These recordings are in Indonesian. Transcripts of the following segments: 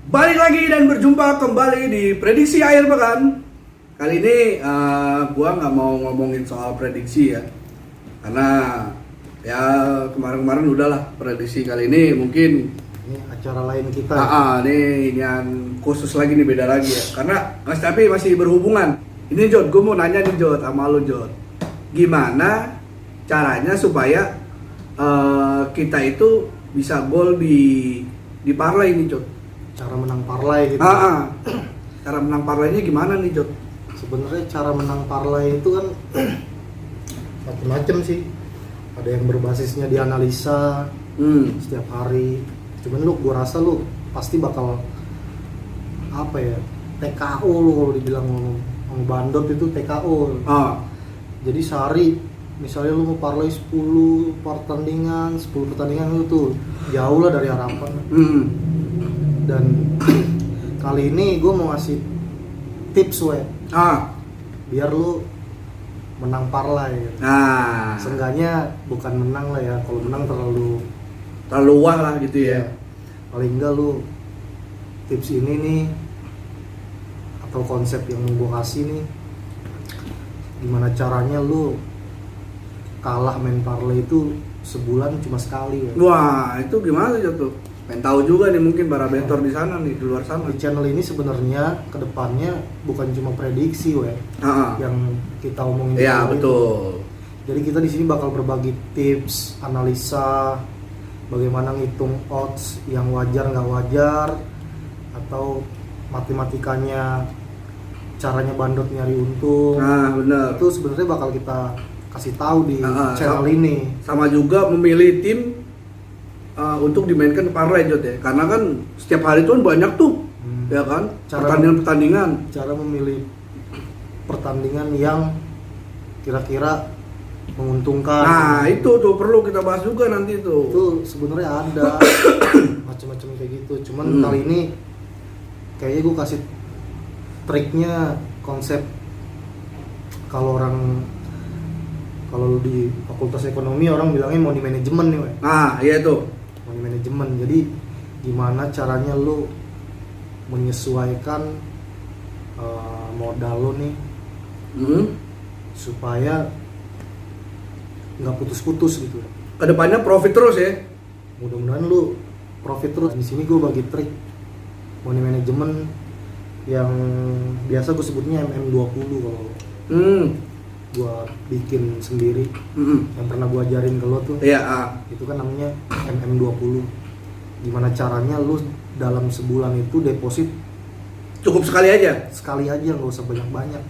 Balik lagi dan berjumpa kembali di prediksi akhir pekan. Kali ini gua nggak mau ngomongin soal prediksi ya, karena ya kemarin-kemarin udahlah prediksi. Kali ini mungkin Ini acara lain kita. Ya? nih yang khusus lagi nih, beda lagi ya. Karena Mas tapi masih berhubungan. Ini Jod, gue mau nanya nih Jod sama lu Jod, gimana caranya supaya kita itu bisa gol di parlay ini Jod? Cara menang parlay gitu. Cara menang parlaynya gimana nih Jod? Sebenarnya cara menang parlay itu kan macam-macam sih. Ada yang berbasisnya di analisa setiap hari. Cuman gua rasa lu pasti bakal apa ya? TKO lu kalau dibilang ngomong bandot itu TKO. Jadi sehari misalnya lu mau parlay 10 pertandingan lu tuh jauh lah dari harapan. Dan kali ini gue mau ngasih tips biar lu menang parlay. Seenggaknya bukan menang lah ya, kalau menang terlalu wah lah gitu ya. Paling enggak lu tips ini nih atau konsep yang gue kasih nih, gimana caranya lu kalah main parlay itu sebulan cuma sekali ya. Wah, itu gimana tuh? Pengen tahu juga nih mungkin para betor di sana nih, di luar sana. Di channel ini sebenarnya kedepannya bukan cuma prediksi yang kita omongin. Iya betul. Jadi kita di sini bakal berbagi tips, analisa, bagaimana ngitung odds yang wajar nggak wajar, atau matematikanya, caranya bandot nyari untung. Benar. Itu sebenarnya bakal kita kasih tahu di channel ini. Sama juga memilih tim untuk dimainkan parlay Jod ya, karena kan setiap hari tuh banyak tuh ya kan pertandingan. Cara memilih pertandingan yang kira-kira menguntungkan. Itu tuh perlu kita bahas juga nanti tuh. Itu sebenarnya ada macam-macam kayak gitu. Cuman kali ini kayaknya gue kasih triknya, konsep kalau di fakultas ekonomi orang bilangnya money management nih, iya tuh. Money management. Jadi gimana caranya lu menyesuaikan modal lu nih supaya nggak putus-putus gitu. Kedepannya profit terus ya. Mudah-mudahan lu profit terus. Di sini gue bagi trik money management yang biasa gue sebutnya MM20 kalau gue bikin sendiri. Yang pernah gue ajarin ke lo tuh. Itu kan namanya MM20. Gimana caranya lu dalam sebulan itu deposit cukup sekali aja, nggak usah banyak-banyak,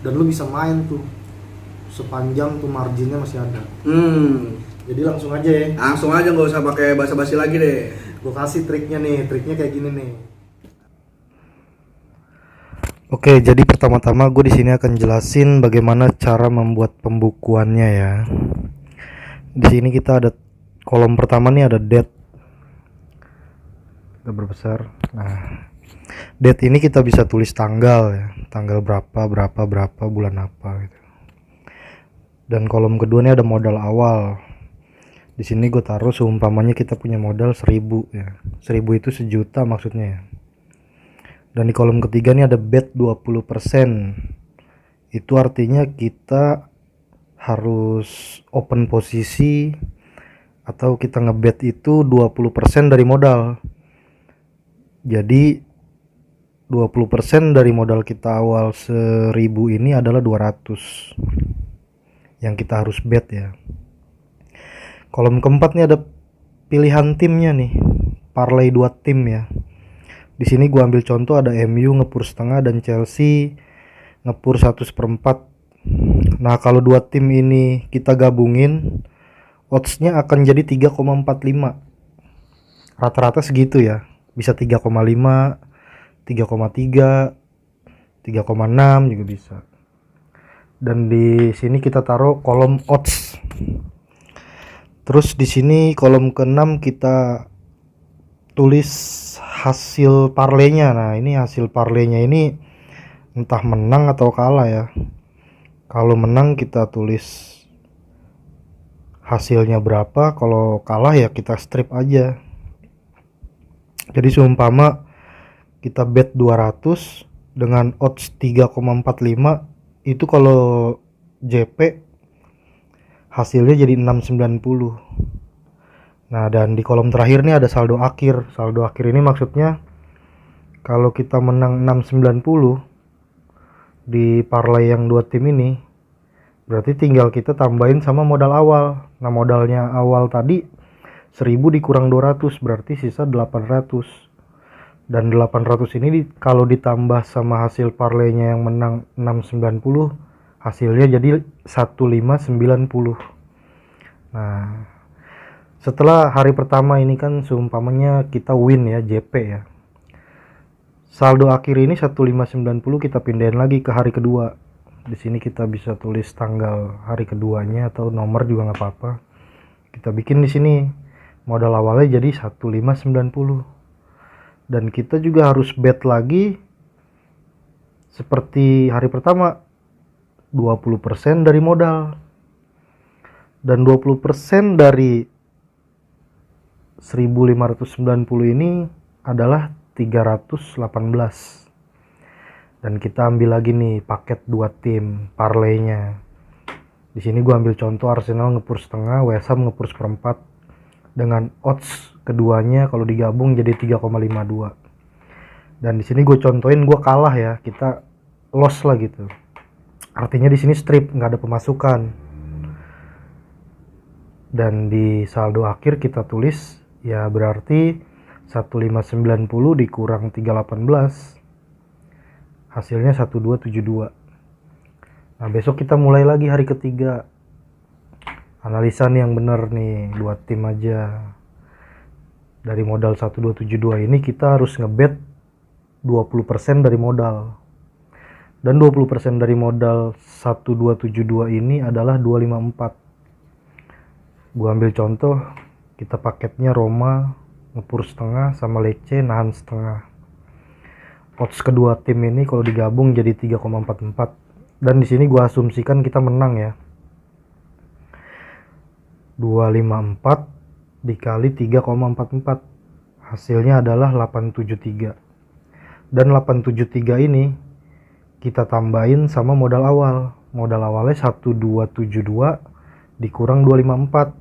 dan lu bisa main tuh sepanjang tuh marginnya masih ada. Jadi langsung aja nggak usah pakai basa-basi lagi deh. Gue kasih triknya kayak gini nih. Oke, jadi pertama-tama gue di sini akan jelasin bagaimana cara membuat pembukuannya ya. Di sini kita ada kolom pertama nih, ada date. Gambar besar. Nah, date ini kita bisa tulis tanggal ya, tanggal berapa, bulan apa gitu. Dan kolom kedua ini ada modal awal. Di sini gue taruh seumpamanya kita punya modal 1000 ya. 1000 itu sejuta maksudnya ya. Dan di kolom ketiga ini ada bet 20%. Itu artinya kita harus open posisi atau kita ngebet itu 20% dari modal. Jadi 20% dari modal kita awal 1000 ini adalah 200 yang kita harus bet ya. Kolom keempat nih ada pilihan timnya nih, parlay 2 tim ya. Di sini gua ambil contoh ada MU ngepur setengah dan Chelsea ngepur 1/4. Nah, kalau 2 tim ini kita gabungin, oddsnya akan jadi 3,45. Rata-rata segitu ya. Bisa 3,5, 3,3, 3,6 juga bisa. Dan di sini kita taruh kolom odds. Terus di sini kolom ke-6 kita tulis hasil parlaynya. Nah, ini hasil parlaynya ini entah menang atau kalah ya. Kalau menang kita tulis hasilnya berapa, kalau kalah ya kita strip aja. Jadi seumpama kita bet 200 dengan odds 3,45, itu kalau JP hasilnya jadi 690. Nah, dan di kolom terakhir nih ada saldo akhir. Saldo akhir ini maksudnya kalau kita menang 690 di parlay yang dua tim ini, berarti tinggal kita tambahin sama modal awal. Nah, modalnya awal tadi 1000 dikurang 200 berarti sisa 800. Dan 800 ini kalau ditambah sama hasil parlaynya yang menang 690, hasilnya jadi 1590. Nah, setelah hari pertama ini kan seumpamanya kita win ya, JP ya. Saldo akhir ini 1590 kita pindahin lagi ke hari kedua. Di sini kita bisa tulis tanggal hari keduanya atau nomor juga nggak apa-apa. Kita bikin di sini modal awalnya jadi 1590. Dan kita juga harus bet lagi seperti hari pertama, 20% dari modal. Dan 20% dari 1590 ini adalah 318. Dan kita ambil lagi nih paket 2 tim parlaynya. Di sini gua ambil contoh Arsenal ngepur setengah, West Ham ngepur seperempat dengan odds keduanya kalau digabung jadi 3,52. Dan di sini gue contohin gue kalah ya, kita loss lah gitu. Artinya di sini strip, nggak ada pemasukan. Dan di saldo akhir kita tulis ya berarti 1590 dikurang 318 hasilnya 1272. Nah, besok kita mulai lagi hari ketiga. Analisa nih yang bener nih, 2 tim aja. Dari modal 1272 ini kita harus ngebet 20% dari modal. Dan 20% dari modal 1272 ini adalah 254. Gua ambil contoh, kita paketnya Roma ngepur setengah sama Lecce nahan setengah. Odds kedua tim ini kalau digabung jadi 3,44. Dan di sini gua asumsikan kita menang ya. 254 dikali 3,44 hasilnya adalah 873. Dan 873 ini kita tambahin sama modal awal. Modal awalnya 1272 dikurang 254.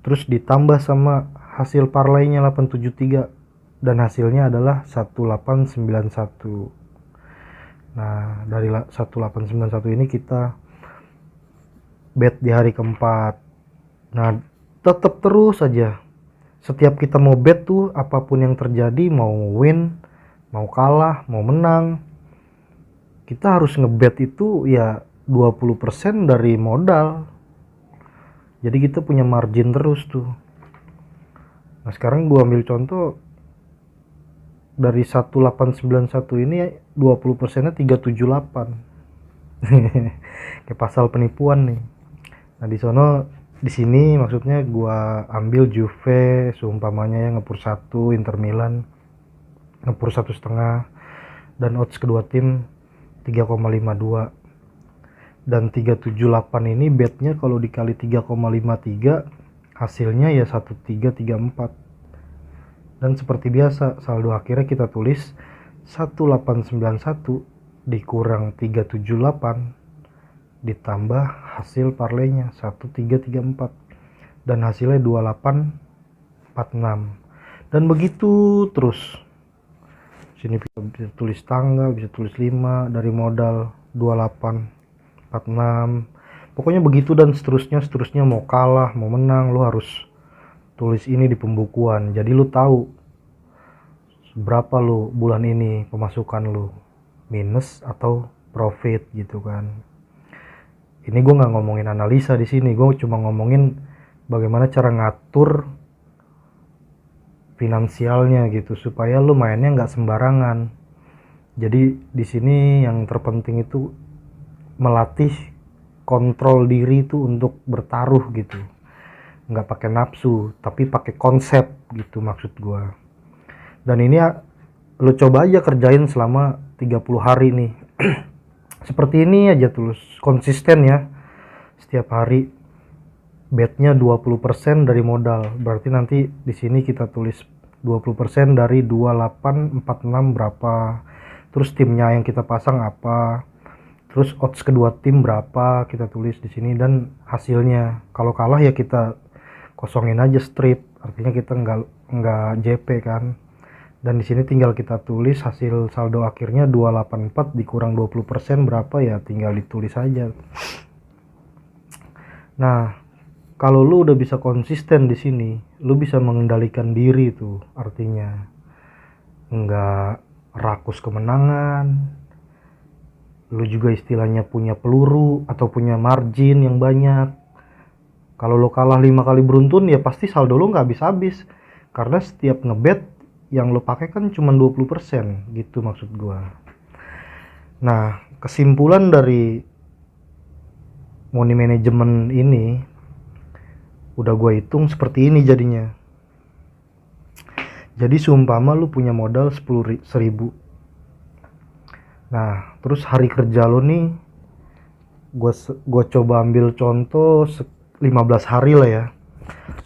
Terus ditambah sama hasil parlaynya 873 dan hasilnya adalah 1891. Nah, dari 1891 ini kita bet di hari keempat. Nah, tetap terus aja. Setiap kita mau bet tuh, apapun yang terjadi, mau win, mau kalah, mau menang, kita harus ngebet itu ya 20% dari modal. Jadi kita punya margin terus tuh. Nah, sekarang gua ambil contoh dari 1891 ini 20%-nya 378. Kayak pasal penipuan nih. Nah, di sini maksudnya gua ambil Juve seumpamanya yang ngepur 1, Inter Milan ngepur 1,5 dan odds kedua tim 3,52. Dan 378 ini betnya kalau dikali 3,53 hasilnya ya 1334. Dan seperti biasa saldo akhirnya kita tulis 1891 dikurang 378 ditambah hasil parlaynya 1334 dan hasilnya 2846. Dan begitu terus. Sini bisa tulis tanggal, bisa tulis 5 dari modal 2846. Pokoknya begitu dan seterusnya mau kalah, mau menang lu harus tulis ini di pembukuan. Jadi lu tahu berapa lu bulan ini pemasukan lu, minus atau profit gitu kan. Ini gue nggak ngomongin analisa di sini, gue cuma ngomongin bagaimana cara ngatur finansialnya gitu supaya lu mainnya nggak sembarangan. Jadi di sini yang terpenting itu melatih kontrol diri itu untuk bertaruh gitu, nggak pakai nafsu tapi pakai konsep gitu maksud gue. Dan ini ya, lu coba aja kerjain selama 30 hari nih. Seperti ini aja terus konsisten ya. Setiap hari betnya 20% dari modal. Berarti nanti di sini kita tulis 20% dari 2846 berapa, terus timnya yang kita pasang apa, terus odds kedua tim berapa kita tulis di sini, dan hasilnya. Kalau kalah ya kita kosongin aja strip, artinya kita nggak JP kan. Dan di sini tinggal kita tulis hasil saldo akhirnya 284 dikurang 20% berapa, ya tinggal ditulis aja. Nah, kalau lu udah bisa konsisten di sini, lu bisa mengendalikan diri tuh, artinya nggak rakus kemenangan. Lu juga istilahnya punya peluru atau punya margin yang banyak. Kalau lo kalah 5 kali beruntun ya pasti saldo lo nggak habis-habis, karena setiap ngebet yang lo pakai kan cuma 20%, gitu maksud gua. Nah, kesimpulan dari money management ini udah gua hitung seperti ini jadinya. Jadi seumpama lu punya modal 10.000. Nah, terus hari kerja lo nih gua coba ambil contoh 15 hari lah ya.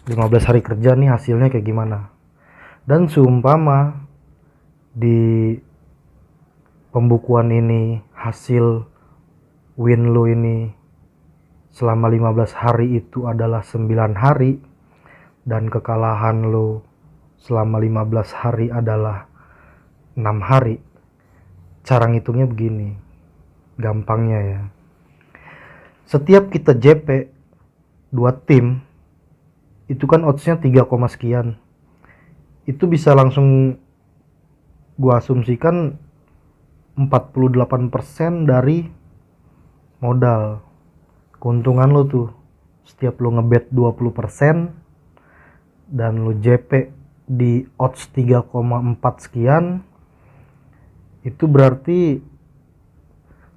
15 hari kerja nih hasilnya kayak gimana. Dan seumpama di pembukuan ini hasil win lo ini selama 15 hari itu adalah 9 hari, dan kekalahan lo selama 15 hari adalah 6 hari. Cara ngitungnya begini, gampangnya ya. Setiap kita JP 2 tim, itu kan oddsnya 3, sekian. Itu bisa langsung gua asumsikan 48% dari modal. Keuntungan lo tuh, setiap lo ngebet 20% dan lo JP di odds 3,4 sekian, itu berarti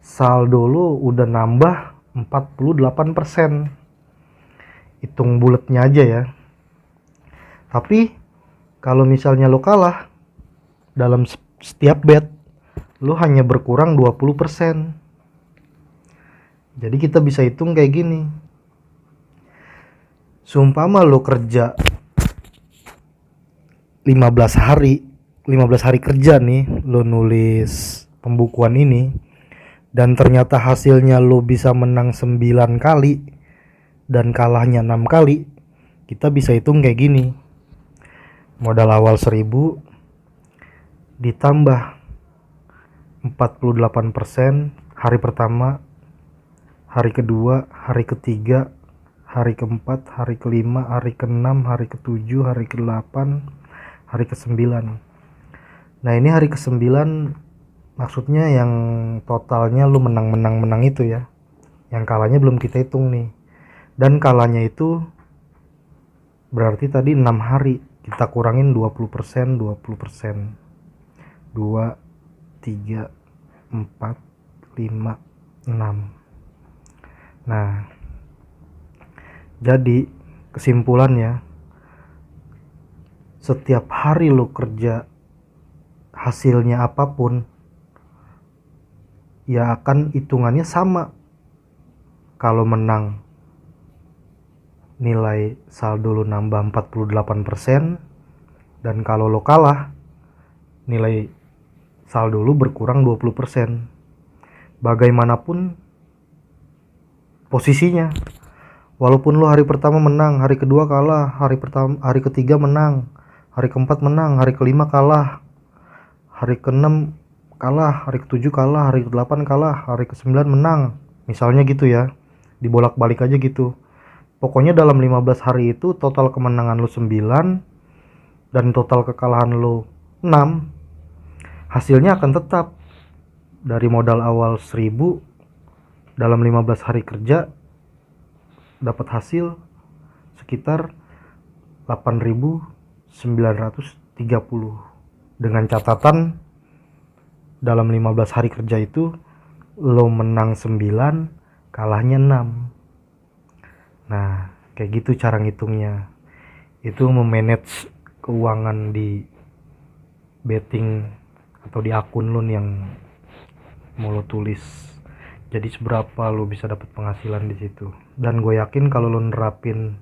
saldo lo udah nambah 48%. Hitung bulatnya aja ya. Tapi kalau misalnya lo kalah dalam setiap bet, lo hanya berkurang 20%. Jadi kita bisa hitung kayak gini. Seumpama lo kerja 15 hari kerja nih, lo nulis pembukuan ini, dan ternyata hasilnya lo bisa menang 9 kali dan kalahnya 6 kali, kita bisa hitung kayak gini. Modal awal 1000 ditambah 48% hari pertama, hari kedua, hari ketiga, hari keempat, hari kelima, hari keenam, hari ketujuh, hari ke-8, hari ke-9. Nah, ini hari ke-9 maksudnya yang totalnya lu menang itu ya. Yang kalahnya belum kita hitung nih. Dan kalahnya itu berarti tadi 6 hari. Kita kurangin 20%, 20%. 2, 3, 4, 5, 6. Nah, jadi kesimpulannya, setiap hari lo kerja hasilnya apapun, ya akan hitungannya sama. Kalau menang, nilai saldo lo nambah 48%, dan kalau lo kalah, nilai saldo lo berkurang 20%. Bagaimanapun posisinya, walaupun lo hari pertama menang, hari kedua kalah, hari ketiga menang, hari keempat menang, hari kelima kalah, hari keenam kalah, hari ketujuh kalah, hari ke-8 kalah, hari ke-9 menang, misalnya gitu ya. Dibolak-balik aja gitu. Pokoknya dalam 15 hari itu total kemenangan lo 9 dan total kekalahan lo 6. Hasilnya akan tetap. Dari modal awal 1000, dalam 15 hari kerja dapat hasil sekitar 8.930. Dengan catatan dalam 15 hari kerja itu lo menang 9, kalahnya 6. Nah, kayak gitu cara ngitungnya. Itu memanage keuangan di betting atau di akun lo yang mau lo tulis. Jadi seberapa lo bisa dapat penghasilan di situ. Dan gue yakin kalau lo nerapin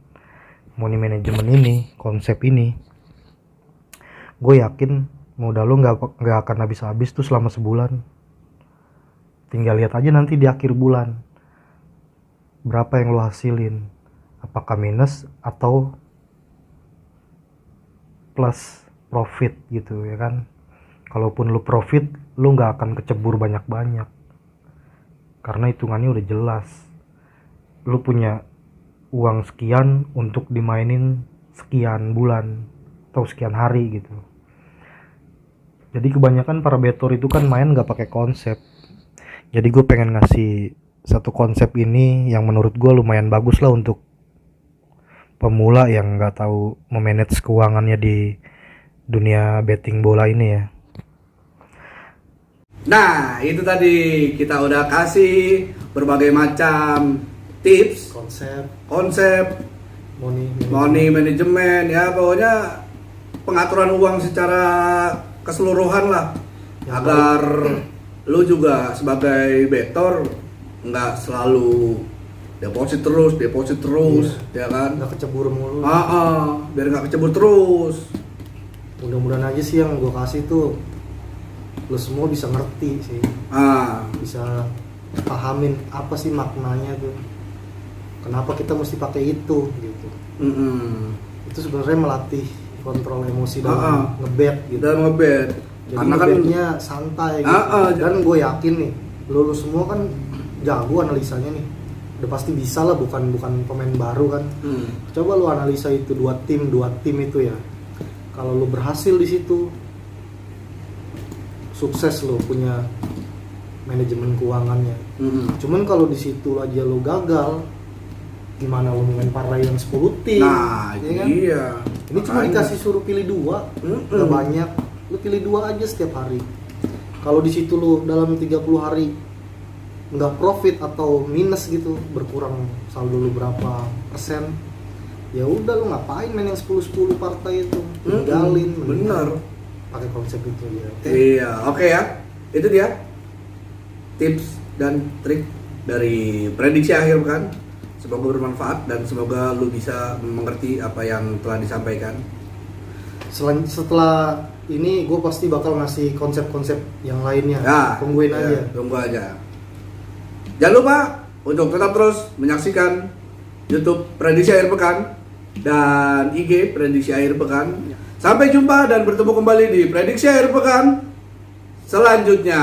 money management ini, konsep ini, gue yakin modal lu nggak akan habis-habis tuh selama sebulan. Tinggal lihat aja nanti di akhir bulan berapa yang lu hasilin, apakah minus atau plus profit gitu ya kan. Kalaupun lu profit, lu nggak akan kecebur banyak-banyak karena hitungannya udah jelas. Lu punya uang sekian untuk dimainin sekian bulan atau sekian hari gitu. Jadi kebanyakan para betor itu kan main nggak pakai konsep. Jadi gue pengen ngasih satu konsep ini yang menurut gue lumayan bagus lah untuk pemula yang nggak tahu memanage keuangannya di dunia betting bola ini ya. Nah, itu tadi kita udah kasih berbagai macam tips, konsep, money management ya, pokoknya pengaturan uang secara keseluruhan lah, ya, agar lu juga sebagai betor nggak selalu deposit terus, iya, ya kan? Nggak kecebur mulu. Biar nggak kecebur terus. Mudah-mudahan aja sih yang gue kasih tuh lu semua bisa ngerti sih, bisa pahamin apa sih maknanya tuh, kenapa kita mesti pakai itu gitu. Itu sebenarnya melatih kontrol emosi dalam ngebet gitu. Dalam ngebet. Jadi karena ngebetnya santai gitu. Dan gue yakin nih, lu semua kan jago analisanya nih. Udah pasti bisa lah, bukan pemain baru kan. Coba lu analisa itu dua tim itu ya. Kalau lu berhasil di situ, sukses lo punya manajemen keuangannya. Cuman kalau di situ aja lo gagal, gimana lo main parlay yang 10 tim? Nah, ya kan? iya. Ini cuma dikasih suruh pilih 2, nggak banyak. Lo pilih 2 aja setiap hari. Kalau di situ lo dalam 30 hari nggak profit atau minus gitu, berkurang saldo lo berapa persen, ya udah lo ngapain main yang 10 partai itu? Tinggalin. Bener. Pakai konsep itu ya. Iya, oke ya. Itu dia tips dan trik dari prediksi akhir pekan. Semoga bermanfaat dan semoga lu bisa mengerti apa yang telah disampaikan. Setelah ini gue pasti bakal ngasih konsep-konsep yang lainnya. Tungguin aja. Tunggu aja. Jangan lupa untuk tetap terus menyaksikan YouTube Prediksi Akhir Pekan dan IG Prediksi Akhir Pekan. Sampai jumpa dan bertemu kembali di Prediksi Akhir Pekan selanjutnya.